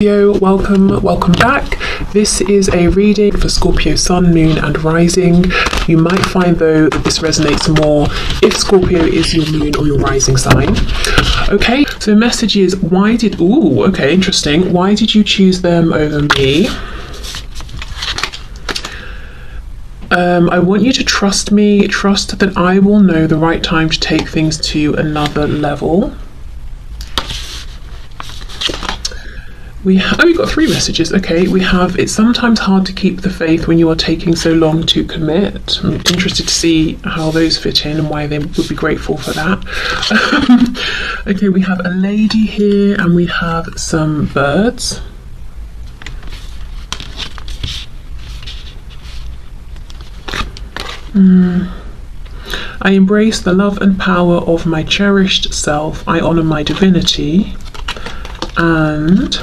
Welcome back. This is a reading for Scorpio Sun, Moon and Rising. You might find though that this resonates more if Scorpio is your moon or your rising sign. Okay, so the message is interesting. Why did you choose them over me? I want you to trust me, trust that I will know the right time to take things to another level. We've got three messages. Okay, we have, it's sometimes hard to keep the faith when you are taking so long to commit. I'm interested to see how those fit in and why they would be grateful for that. Okay, we have a lady here and we have some birds. I embrace the love and power of my cherished self. I honor my divinity. And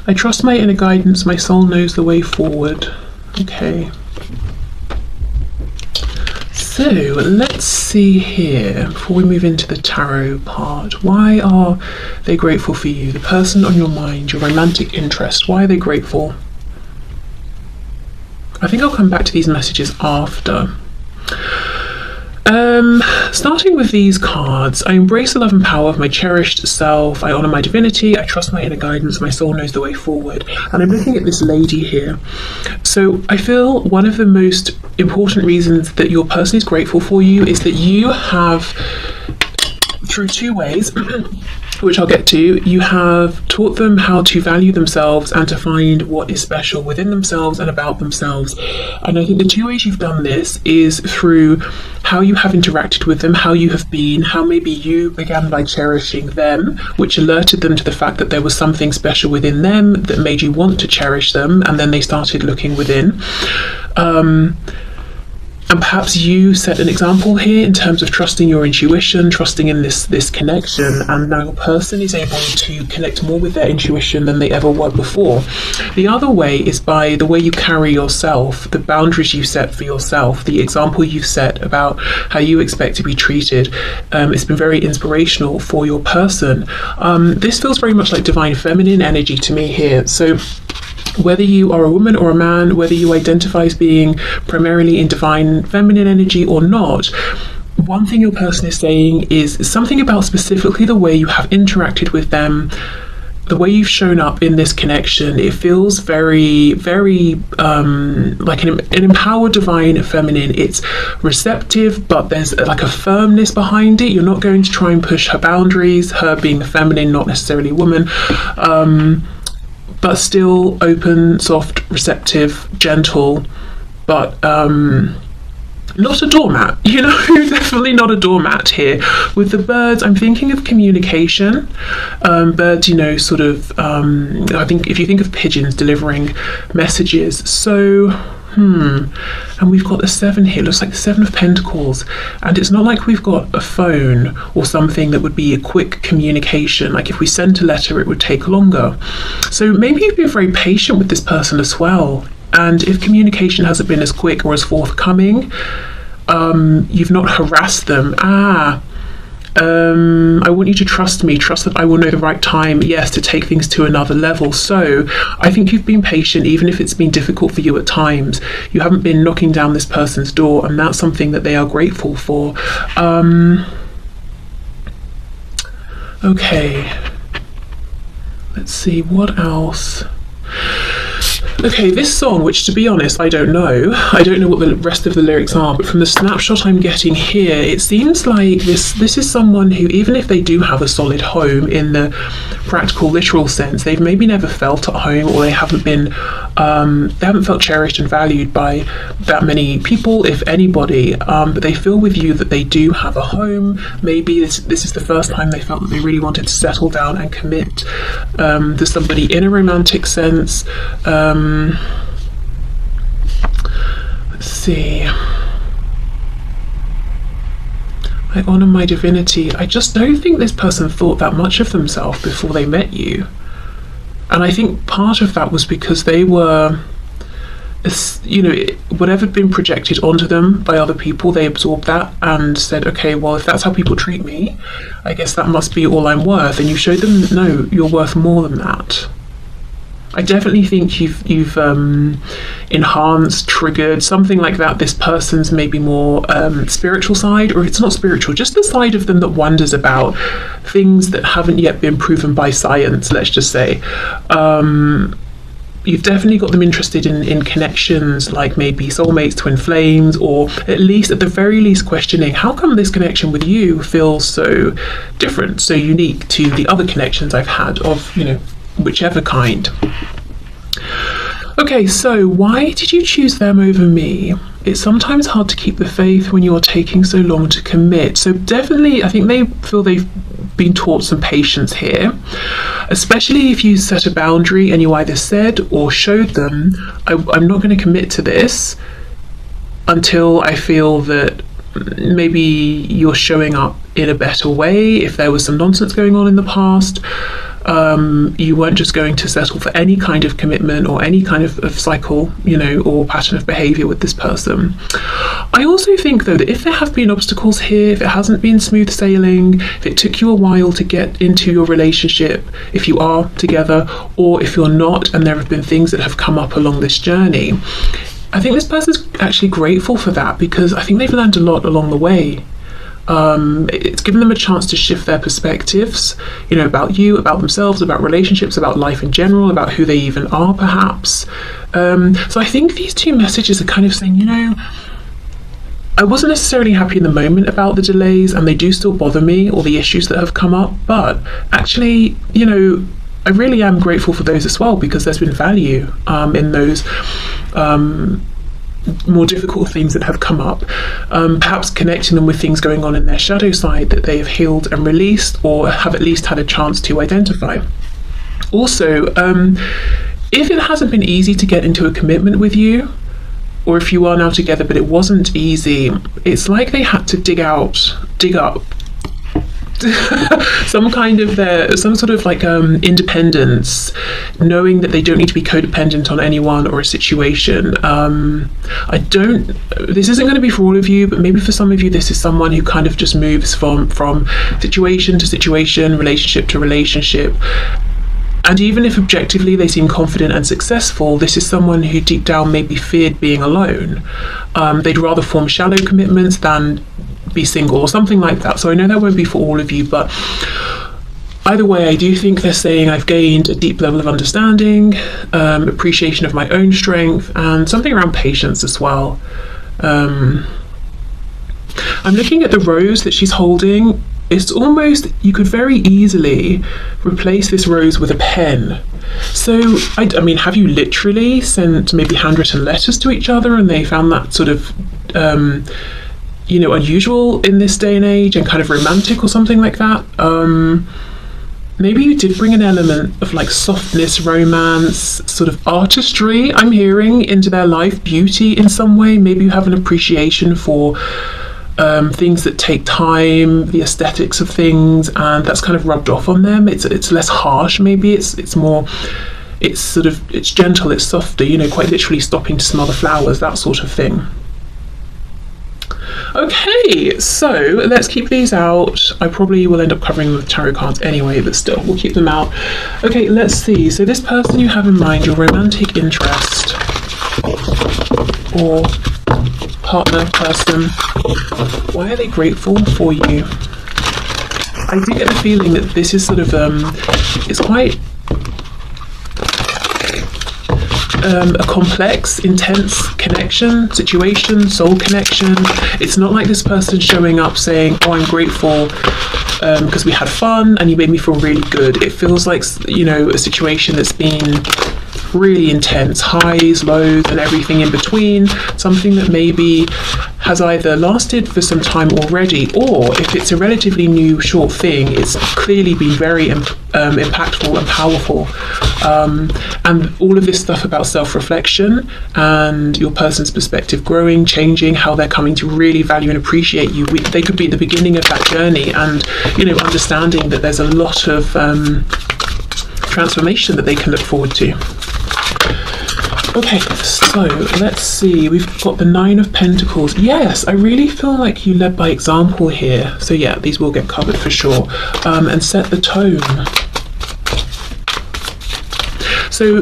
I trust my inner guidance. My soul knows the way forward. Okay. So let's see here, before we move into the tarot part, why are they grateful for you? The person on your mind, your romantic interest, why are they grateful? I think I'll come back to these messages after. Starting with these cards, I embrace the love and power of my cherished self. I honor my divinity. I trust my inner guidance. My soul knows the way forward. And I'm looking at this lady here. So I feel one of the most important reasons that your person is grateful for you is that you have, through two ways, which I'll get to, you have taught them how to value themselves and to find what is special within themselves and about themselves. And I think the two ways you've done this is through how you have interacted with them, how you have been, how maybe you began by cherishing them, which alerted them to the fact that there was something special within them that made you want to cherish them, and then they started looking within. And perhaps you set an example here in terms of trusting your intuition, trusting in this connection, and now your person is able to connect more with their intuition than they ever were before. The other way is by the way you carry yourself, the boundaries you set for yourself, the example you've set about how you expect to be treated. It's been very inspirational for your person. This feels very much like divine feminine energy to me here. So whether you are a woman or a man, whether you identify as being primarily in divine feminine energy or not, one thing your person is saying is something about specifically the way you have interacted with them, the way you've shown up in this connection. It feels very, very like an empowered divine feminine. It's receptive, but there's like a firmness behind it. You're not going to try and push her boundaries, her being the feminine, not necessarily a woman. But still open, soft, receptive, gentle, but not a doormat, you know, definitely not a doormat here. With the birds, I'm thinking of communication. Birds, you know, sort of, I think if you think of pigeons delivering messages, so, and we've got the 7 here, looks like the 7 of Pentacles, and it's not like we've got a phone or something that would be a quick communication. Like if we sent a letter, it would take longer. So maybe you've been very patient with this person as well, and if communication hasn't been as quick or as forthcoming, you've not harassed them. I want you to trust me, trust that I will know the right time, yes, to take things to another level. So I think you've been patient, even if it's been difficult for you at times. You haven't been knocking down this person's door, and that's something that they are grateful for. Okay, let's see, what else? Okay, this song, which to be honest, I don't know what the rest of the lyrics are, but from the snapshot I'm getting here, it seems like this is someone who, even if they do have a solid home in the practical, literal sense, they've maybe never felt at home, or they haven't felt cherished and valued by that many people, if anybody, but they feel with you that they do have a home. Maybe this is the first time they felt that they really wanted to settle down and commit to somebody in a romantic sense. Let's see. I honor my divinity. I just don't think this person thought that much of themselves before they met you. And I think part of that was because they were you know, whatever had been projected onto them by other people, they absorbed that and said, okay, well, if that's how people treat me, I guess that must be all I'm worth. And you showed them, no, you're worth more than that. I definitely think you've enhanced, triggered, something like that, this person's maybe more spiritual side, or it's not spiritual, just the side of them that wonders about things that haven't yet been proven by science, let's just say. You've definitely got them interested in connections like maybe soulmates, twin flames, or at least, at the very least, questioning how come this connection with you feels so different, so unique to the other connections I've had of, you know, whichever kind. Okay, so why did you choose them over me? It's sometimes hard to keep the faith when you're taking so long to commit. So definitely, I think they feel they've been taught some patience here, especially if you set a boundary and you either said or showed them, I'm not going to commit to this until I feel that maybe you're showing up in a better way. If there was some nonsense going on in the past, you weren't just going to settle for any kind of commitment or any kind of cycle, you know, or pattern of behavior with this person. I also think, though, that if there have been obstacles here, if it hasn't been smooth sailing, if it took you a while to get into your relationship, if you are together, or if you're not, and there have been things that have come up along this journey, I think this person's actually grateful for that, because I think they've learned a lot along the way. It's given them a chance to shift their perspectives, you know, about you, about themselves, about relationships, about life in general, about who they even are, perhaps. So I think these two messages are kind of saying, you know, I wasn't necessarily happy in the moment about the delays, and they do still bother me, or the issues that have come up, but actually, you know, I really am grateful for those as well, because there's been value in those more difficult things that have come up, perhaps connecting them with things going on in their shadow side that they have healed and released, or have at least had a chance to identify. Also, if it hasn't been easy to get into a commitment with you, or if you are now together but it wasn't easy, it's like they had to dig up some sort of like independence, knowing that they don't need to be codependent on anyone or a situation. This isn't going to be for all of you, but maybe for some of you this is someone who kind of just moves from situation to situation, relationship to relationship. And even if objectively they seem confident and successful, this is someone who deep down maybe feared being alone. They'd rather form shallow commitments than be single, or something like that. So I know that won't be for all of you, but either way, I do think they're saying I've gained a deep level of understanding, appreciation of my own strength, and something around patience as well. I'm looking at the rose that she's holding. It's almost, you could very easily replace this rose with a pen. So, I mean, have you literally sent maybe handwritten letters to each other and they found that sort of, you know, unusual in this day and age and kind of romantic or something like that? Maybe you did bring an element of like softness, romance, sort of artistry, I'm hearing, into their life, beauty in some way. Maybe you have an appreciation for things that take time, the aesthetics of things, and that's kind of rubbed off on them. It's less harsh, maybe. It's more, it's gentle, it's softer, you know, quite literally stopping to smell the flowers, that sort of thing. Okay, so let's keep these out. I probably will end up covering them with tarot cards anyway, but still, we'll keep them out. Okay, let's see. So this person you have in mind, your romantic interest or partner, person, why are they grateful for you? I do get the feeling that this is sort of, it's quite a complex, intense connection, situation, soul connection. It's not like this person showing up saying, oh, I'm grateful because we had fun and you made me feel really good. It feels like, you know, a situation that's been really intense, highs, lows, and everything in between. Something that maybe has either lasted for some time already, or if it's a relatively new short thing, it's clearly been very impactful and powerful. And all of this stuff about self-reflection and your person's perspective growing, changing, how they're coming to really value and appreciate you. They could be at the beginning of that journey, and, you know, understanding that there's a lot of transformation that they can look forward to. Okay, so let's see. We've got the Nine of Pentacles. Yes, I really feel like you led by example here. So yeah, these will get covered for sure. And set the tone. So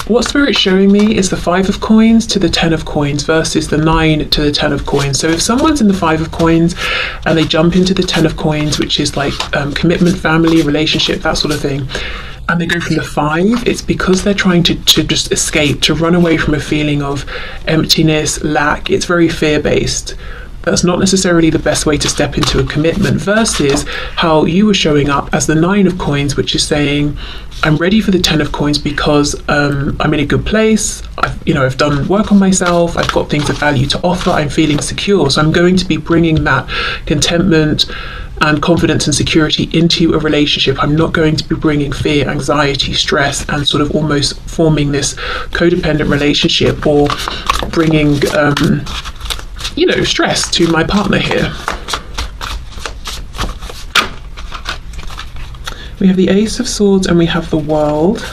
what Spirit's showing me is the Five of Coins to the Ten of Coins versus the Nine to the Ten of Coins. So if someone's in the Five of Coins and they jump into the Ten of Coins, which is like commitment, family, relationship, that sort of thing, and they go from the Five, it's because they're trying to just escape, to run away from a feeling of emptiness, lack. It's very fear-based. That's not necessarily the best way to step into a commitment, versus how you were showing up as the Nine of Coins, which is saying, I'm ready for the Ten of Coins because I'm in a good place. I've done work on myself. I've got things of value to offer. I'm feeling secure. So I'm going to be bringing that contentment and confidence and security into a relationship. I'm not going to be bringing fear, anxiety, stress, and sort of almost forming this codependent relationship, or bringing stress to my partner here. We have the Ace of Swords and we have the World.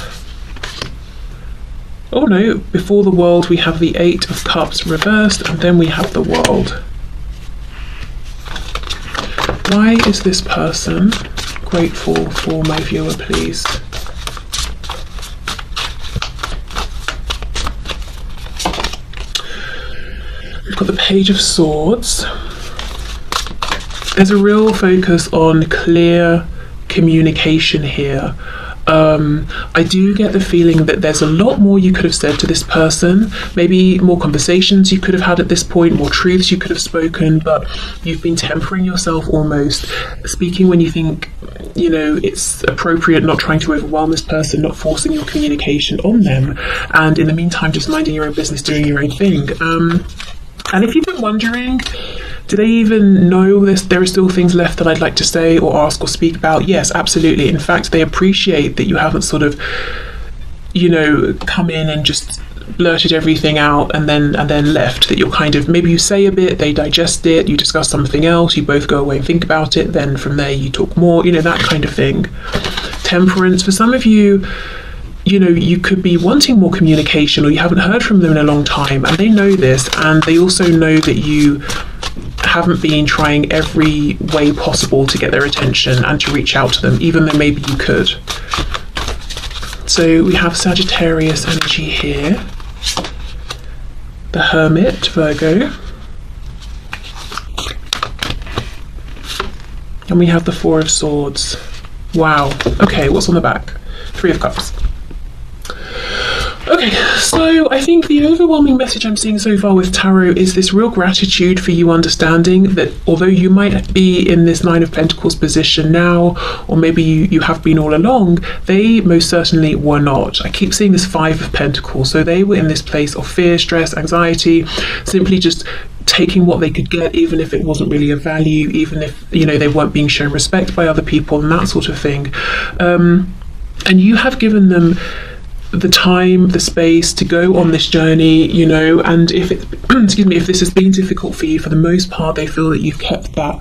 Oh no, before the World we have the Eight of Cups reversed, and then we have the World. Why is this person grateful for my viewer, please? We've got the Page of Swords. There's a real focus on clear communication here. I do get the feeling that there's a lot more you could have said to this person, maybe more conversations you could have had at this point, more truths you could have spoken, but you've been tempering yourself almost, speaking when you think it's appropriate, not trying to overwhelm this person, not forcing your communication on them, and in the meantime just minding your own business, doing your own thing. And if you've been wondering, do they even know this? There are still things left that I'd like to say or ask or speak about? Yes, absolutely. In fact, they appreciate that you haven't sort of, come in and just blurted everything out and then left. That you're kind of, maybe you say a bit, they digest it, you discuss something else, you both go away and think about it, then from there you talk more, that kind of thing. Temperance, for some of you, you could be wanting more communication, or you haven't heard from them in a long time, and they know this, and they also know that you haven't been trying every way possible to get their attention and to reach out to them, even though maybe you could. So we have Sagittarius energy here, the Hermit, Virgo, and we have the Four of Swords. Wow. Okay, what's on the back? Three of Cups. Okay, so I think the overwhelming message I'm seeing so far with Tarot is this real gratitude for you understanding that although you might be in this Nine of Pentacles position now, or maybe you have been all along, they most certainly were not. I keep seeing this Five of Pentacles, so they were in this place of fear, stress, anxiety, simply just taking what they could get, even if it wasn't really of value, even if they weren't being shown respect by other people and that sort of thing. And you have given them the time, the space to go on this journey, and if it, if this has been difficult for you, for the most part, they feel that you've kept that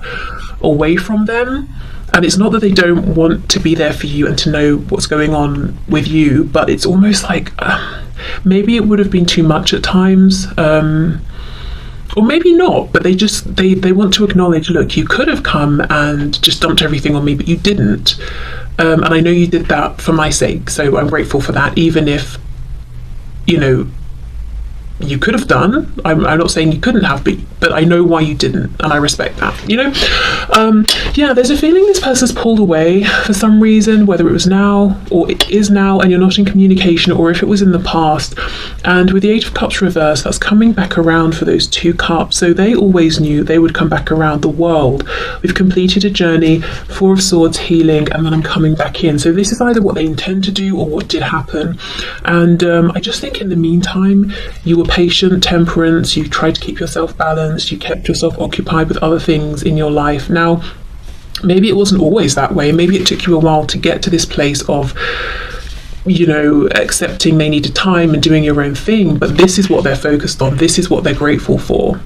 away from them. And it's not that they don't want to be there for you and to know what's going on with you, but it's almost like maybe it would have been too much at times, or maybe not, but they want to acknowledge, look, you could have come and just dumped everything on me, but you didn't. And I know you did that for my sake, so I'm grateful for that, even if, you could have done. I'm not saying you couldn't have, but I know why you didn't, and I respect that, Yeah, there's a feeling this person's pulled away for some reason, whether it was now, or it is now, and you're not in communication, or if it was in the past. And with the Eight of Cups reversed, that's coming back around for those two cups, so they always knew they would come back around. The World, we've completed a journey, Four of Swords, healing, and then I'm coming back in. So this is either what they intend to do or what did happen. And I just think in the meantime, you were patient, temperance, you tried to keep yourself balanced, you kept yourself occupied with other things in your life. Now, maybe it wasn't always that way. Maybe it took you a while to get to this place of, accepting they needed time and doing your own thing, but this is what they're focused on. This is what they're grateful for.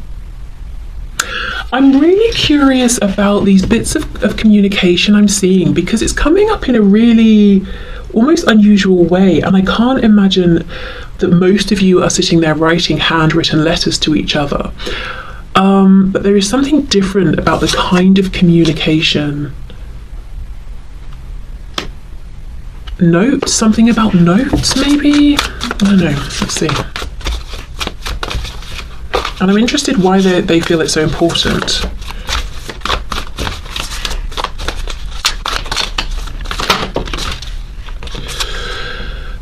I'm really curious about these bits of communication I'm seeing, because it's coming up in a really almost unusual way, and I can't imagine that most of you are sitting there writing handwritten letters to each other. But there is something different about the kind of communication. Notes, something about notes maybe? I don't know, let's see. And I'm interested why they feel it's so important.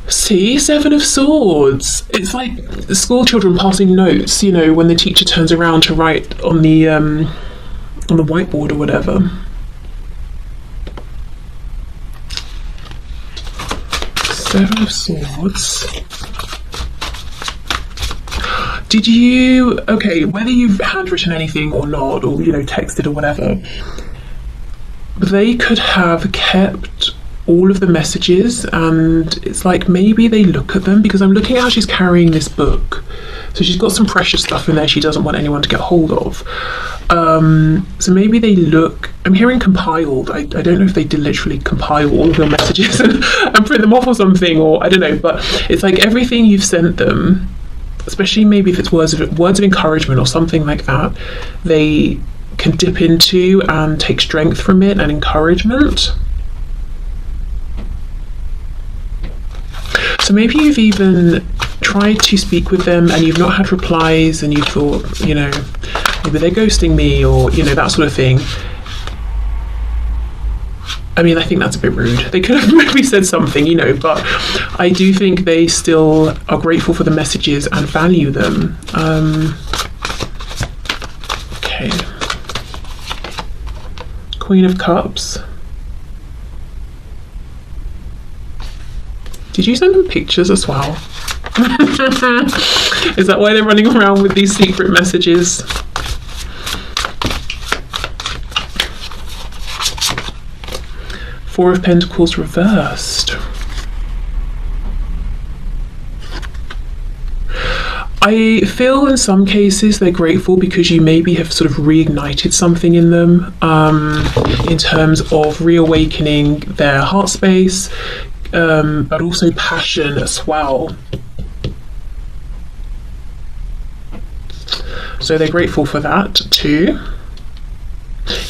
See, Seven of Swords. It's like the school children passing notes, you know, when the teacher turns around to write on the whiteboard or whatever. Seven of Swords. Did you, okay, whether you've handwritten anything or not, or, you know, texted or whatever, they could have kept all of the messages, and it's like maybe they look at them, because I'm looking at how she's carrying this book. So she's got some precious stuff in there she doesn't want anyone to get hold of. So maybe they look, I'm hearing compiled. I don't know if they did literally compile all of your messages and print them off or something, or I don't know, but it's like everything you've sent them, especially maybe if it's words of encouragement or something like that, they can dip into and take strength from it and encouragement. So maybe you've even tried to speak with them and you've not had replies, and you thought, you know, maybe they're ghosting me, or, you know, that sort of thing. I mean, I think that's a bit rude. They could have maybe said something, you know, but I do think they still are grateful for the messages and value them. Okay. Queen of Cups. Did you send them pictures as well? Is that why they're running around with these secret messages? Four of Pentacles reversed. I feel in some cases they're grateful because you maybe have sort of reignited something in them, in terms of reawakening their heart space, but also passion as well. So they're grateful for that too.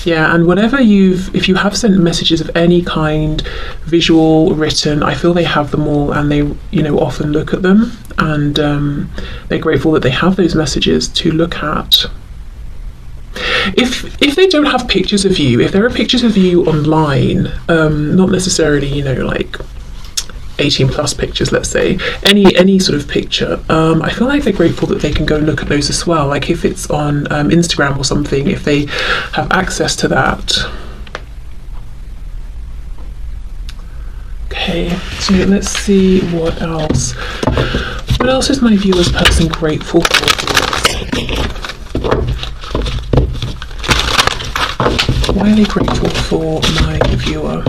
Yeah, and whatever if you have sent messages of any kind, visual, written, I feel they have them all, and they, you know, often look at them, and they're grateful that they have those messages to look at. If they don't have pictures of you, if there are pictures of you online, not necessarily, you know, like 18 plus pictures, let's say, any sort of picture, I feel like they're grateful that they can go and look at those as well. Like if it's on Instagram or something, if they have access to that. Okay, so let's see what else. What else is my viewer's person grateful for? Why are they grateful for my viewer?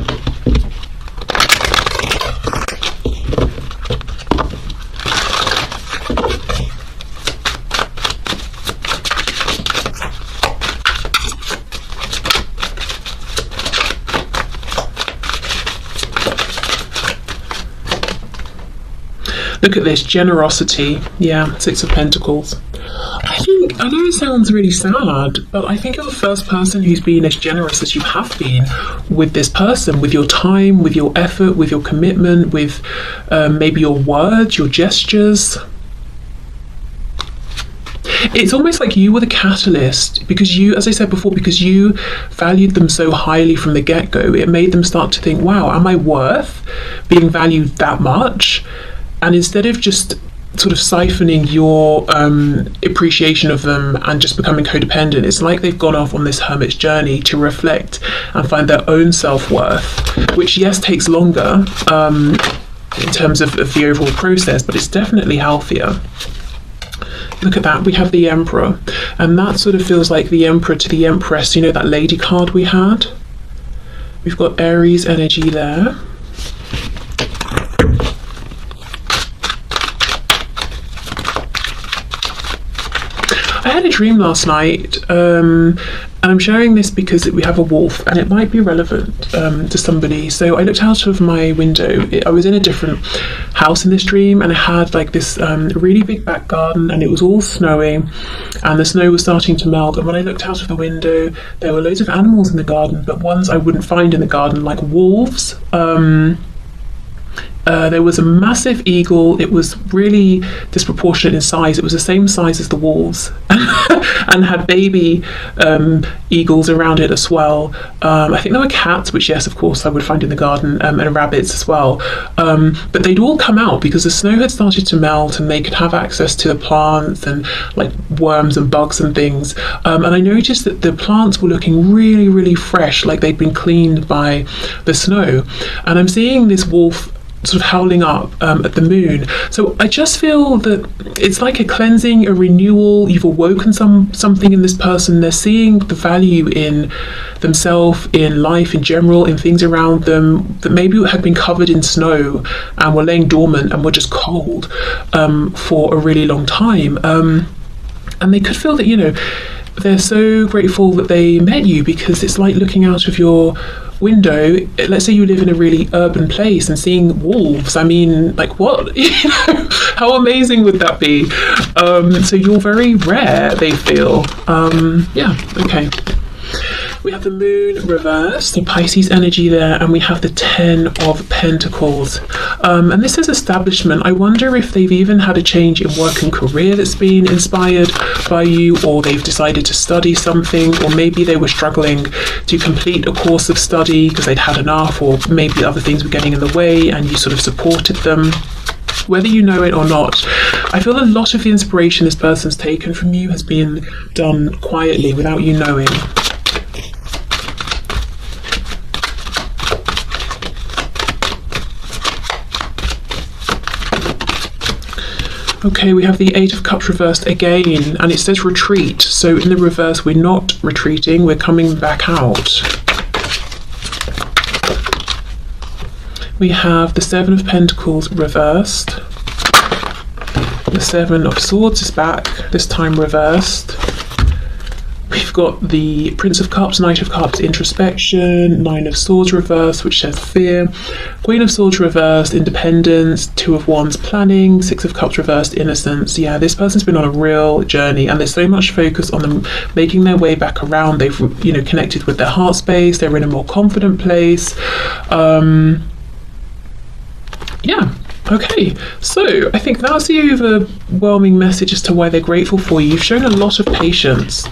Look at this, generosity. Yeah, Six of Pentacles. I know it sounds really sad, but I think you're the first person who's been as generous as you have been with this person, with your time, with your effort, with your commitment, with maybe your words, your gestures. It's almost like you were the catalyst, because you, as I said before, because you valued them so highly from the get-go, it made them start to think, wow, am I worth being valued that much? And instead of just sort of siphoning your appreciation of them and just becoming codependent, it's like they've gone off on this hermit's journey to reflect and find their own self-worth, which, yes, takes longer in terms of the overall process, but it's definitely healthier. Look at that, we have the Emperor, and that sort of feels like the Emperor to the Empress, you know, that lady card we had? We've got Aries energy there. I had a dream last night, and And I'm sharing this because we have a wolf and it might be relevant to somebody. So I looked out of my window. I was in a different house in this dream, and it had like this really big back garden, and it was all snowing, and the snow was starting to melt. And when I looked out of the window, there were loads of animals in the garden, but ones I wouldn't find in the garden, like wolves. There was a massive eagle. It was really disproportionate in size. It was the same size as the wolves and had baby eagles around it as well. I think there were cats, which yes, of course, I would find in the garden, and rabbits as well. But they'd all come out because the snow had started to melt and they could have access to the plants and like worms and bugs and things. And I noticed that the plants were looking really, really fresh, like they'd been cleaned by the snow. And I'm seeing this wolf sort of howling up at the moon. So I just feel that it's like a cleansing, a renewal. You've awoken something in this person. They're seeing the value in themselves, in life in general, in things around them that maybe had been covered in snow and were laying dormant and were just cold for a really long time. And they could feel that, you know, they're so grateful that they met you, because it's like looking out of your window. Let's say you live in a really urban place and seeing wolves. I mean, like, what? You know, how amazing would that be? So you're very rare, they feel. Yeah, okay. We have the moon reversed, the Pisces energy there, and we have the 10 of Pentacles. And this is establishment. I wonder if they've even had a change in work and career that's been inspired by you, or they've decided to study something, or maybe they were struggling to complete a course of study because they'd had enough, or maybe other things were getting in the way and you sort of supported them. Whether you know it or not, I feel a lot of the inspiration this person's taken from you has been done quietly without you knowing. Okay, we have the 8 of Cups reversed again, and it says retreat. So in the reverse, we're not retreating, we're coming back out. We have the 7 of Pentacles reversed. The 7 of Swords is back, this time reversed. We've got the Prince of Cups, Knight of Cups, introspection, 9 of Swords reversed, which says fear, Queen of Swords reversed, independence, 2 of Wands, planning, 6 of Cups reversed, innocence. Yeah, this person's been on a real journey, and there's so much focus on them making their way back around. They've, you know, connected with their heart space. They're in a more confident place. Yeah. Okay, so I think that's the overwhelming message as to why they're grateful for you. You've shown a lot of patience.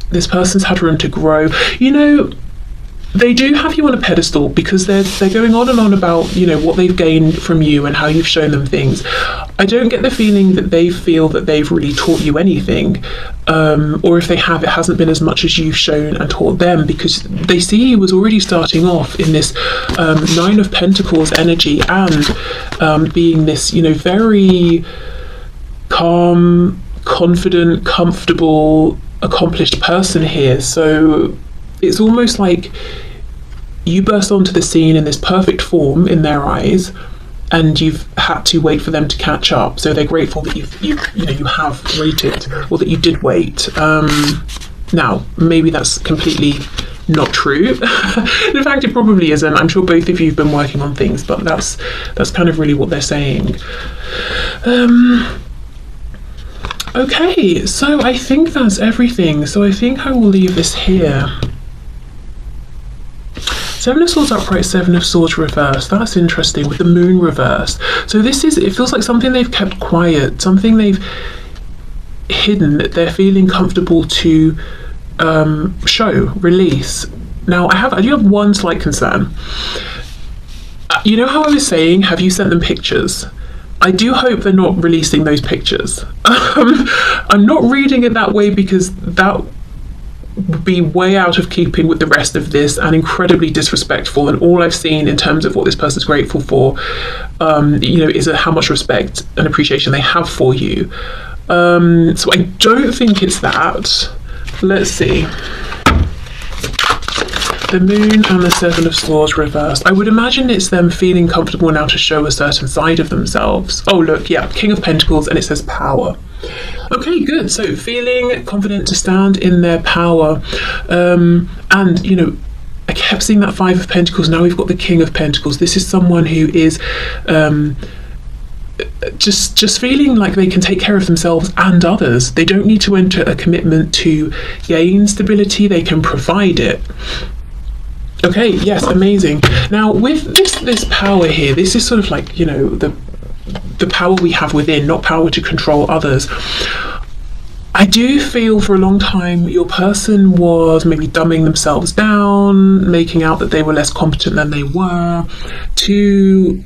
This person's had room to grow. You know, they do have you on a pedestal because they're going on and on about, you know, what they've gained from you and how you've shown them things. I don't get the feeling that they feel that they've really taught you anything, or if they have, it hasn't been as much as you've shown and taught them, because they see you as already starting off in this 9 of Pentacles energy, and being this, you know, very calm, confident, comfortable, accomplished person here. So it's almost like you burst onto the scene in this perfect form in their eyes, and you've had to wait for them to catch up. So they're grateful that you have waited, or that you did wait. Now, maybe that's completely not true. In fact, it probably isn't. I'm sure both of you have been working on things, but that's kind of really what they're saying. Okay, so I think that's everything. So I think I will leave this here. 7 of Swords upright, 7 of Swords reversed. That's interesting, with the moon reversed. So this is, it feels like something they've kept quiet, something they've hidden that they're feeling comfortable to show, release. Now, I do have one slight concern. You know how I was saying, have you sent them pictures? I do hope they're not releasing those pictures. I'm not reading it that way, because that would be way out of keeping with the rest of this and incredibly disrespectful. And all I've seen in terms of what this person's grateful for, you know, is how much respect and appreciation they have for you. So I don't think it's that. Let's see. The moon and the 7 of Swords reversed. I would imagine it's them feeling comfortable now to show a certain side of themselves. Oh, look, yeah, King of Pentacles, and it says power. Okay, good. So feeling confident to stand in their power. And, you know, I kept seeing that Five of Pentacles. Now we've got the King of Pentacles. This is someone who is just feeling like they can take care of themselves and others. They don't need to enter a commitment to gain stability. They can provide it. Okay, yes, amazing. Now with this power here, this is sort of like, you know, the power we have within, not power to control others. I do feel for a long time your person was maybe dumbing themselves down, making out that they were less competent than they were, to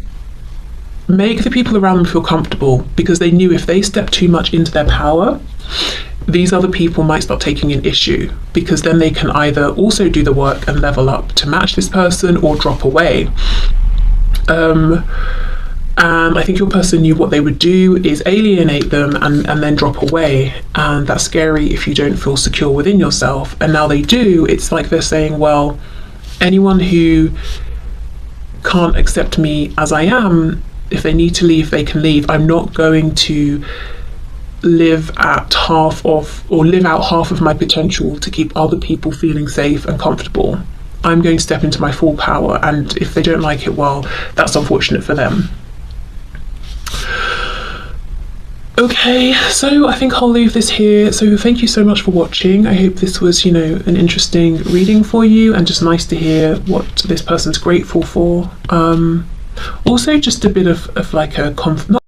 make the people around them feel comfortable, because they knew if they stepped too much into their power, these other people might start taking an issue, because then they can either also do the work and level up to match this person or drop away. And I think your person knew what they would do is alienate them and then drop away. And that's scary if you don't feel secure within yourself. And now they do. It's like they're saying, well, anyone who can't accept me as I am, if they need to leave, they can leave. I'm not going to live out half of my potential to keep other people feeling safe and comfortable. I'm going to step into my full power. And if they don't like it, well, that's unfortunate for them. Okay, so I think I'll leave this here. So thank you so much for watching. I hope this was, you know, an interesting reading for you, and just nice to hear what this person's grateful for. Also just a bit of like a not